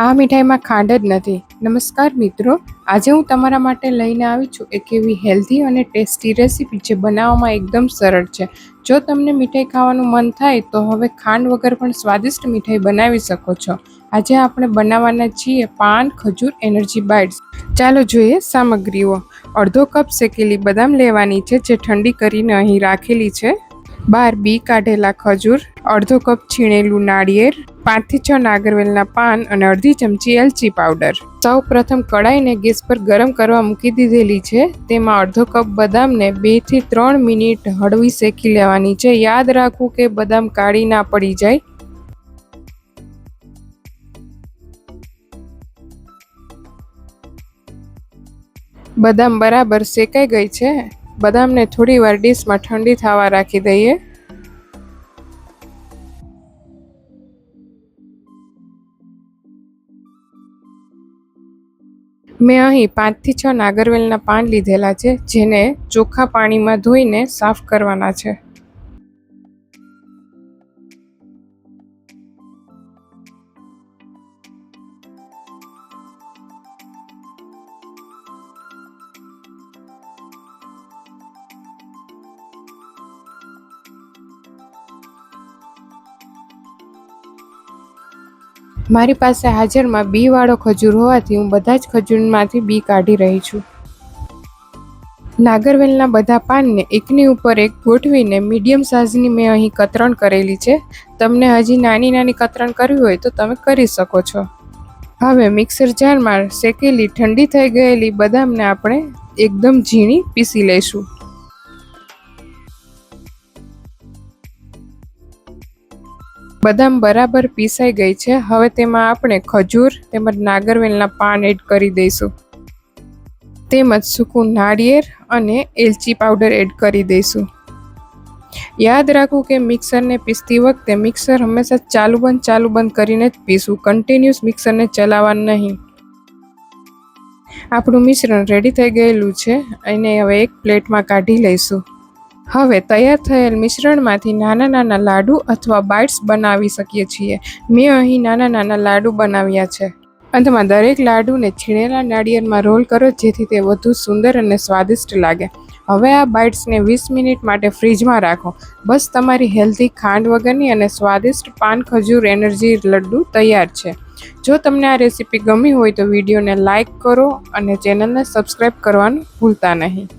આ મીઠાઈમાં ખાંડ જ નથી. નમસ્કાર મિત્રો, આજે હું તમારા માટે લઈને આવી છું એક એવી હેલ્ધી અને ટેસ્ટી રેસીપી જે બનાવવામાં એકદમ સરળ છે. જો તમને મીઠાઈ ખાવાનું મન થાય તો હવે ખાંડ વગર પણ સ્વાદિષ્ટ મીઠાઈ બનાવી શકો છો. આજે આપણે બનાવવાના છીએ પાન ખજૂર એનર્જી બાઇટ્સ. ચાલો જોઈએ સામગ્રીઓ. અડધો કપ શેકેલી બદામ લેવાની છે જે ઠંડી કરીને અહીં રાખેલી છે. 12 બી કાઢેલા ખજૂર, અડધો કપ છીણેલું નાળિયેર, 5 થી 6 નાગરવેલના પાન અને અડધી ચમચી એલચી પાવડર. સૌ પ્રથમ કડાઈને ગેસ પર ગરમ કરવા મૂકી દીધેલી છે. તેમાં અડધો કપ બદામને 2 થી 3 મિનિટ હળવી શેકી લેવાની છે. યાદ રાખવું કે બદામ કાળી ના પડી જાય. બદામ બરાબર શેકાઈ ગઈ છે. બદામને થોડી વાર ડીશમાં ઠંડી થવા રાખી દઈએ. મેં અહીં 5 થી 6 નાગરવેલના પાન લીધેલા છે જેને ચોખ્ખા પાણીમાં ધોઈને સાફ કરવાના છે. મારી પાસે હાજરમાં બી વાળો ખજૂર હોવાથી હું બધા જ ખજૂરમાંથી બી કાઢી રહી છું. નાગરવેલના બધા પાનને એકની ઉપર એક ગોઠવીને મીડિયમ સાઇઝની મેં અહીં કતરણ કરેલી છે. તમને હજી નાની નાની કતરણ કરવી હોય તો તમે કરી શકો છો. હવે મિક્સર જારમાં શેકેલી ઠંડી થઈ ગયેલી બદામને આપણે એકદમ ઝીણી પીસી લઈશું. બદામ બરાબર પીસાઈ ગઈ છે. હવે તેમાં આપણે ખજૂર તેમજ નાગરવેલના પાન એડ કરી દઈશું. તેમજ સૂકું નાળિયેર અને એલચી પાવડર એડ કરી દઈશું. યાદ રાખવું કે મિક્સરને પીસતી વખતે મિક્સર હંમેશા ચાલુ બંધ કરીને જ પીસવું. કન્ટિન્યુઅસ મિક્સરને ચલાવવાનું નહીં. આપણું મિશ્રણ રેડી થઈ ગયેલું છે. એને હવે એક પ્લેટમાં કાઢી લઈશું. હવે તૈયાર થયેલ મિશ્રણમાંથી નાના નાના લાડુ અથવા બાઇટ્સ બનાવી શકીએ છીએ. મેં અહીં નાના નાના લાડુ બનાવ્યા છે. અંતમાં દરેક લાડુને છીણેલા નાળિયેરમાં રોલ કરો જેથી તે વધુ સુંદર અને સ્વાદિષ્ટ લાગે. હવે આ બાઇટ્સને 20 મિનિટ માટે ફ્રીજમાં રાખો. બસ તમારી હેલ્ધી ખાંડ વગરની અને સ્વાદિષ્ટ પાન ખજૂર એનર્જી લડ્ડુ તૈયાર છે. જો તમને આ રેસીપી ગમી હોય તો વિડીયોને લાઇક કરો અને ચેનલને સબસ્ક્રાઈબ કરવાનું ભૂલતા નહીં.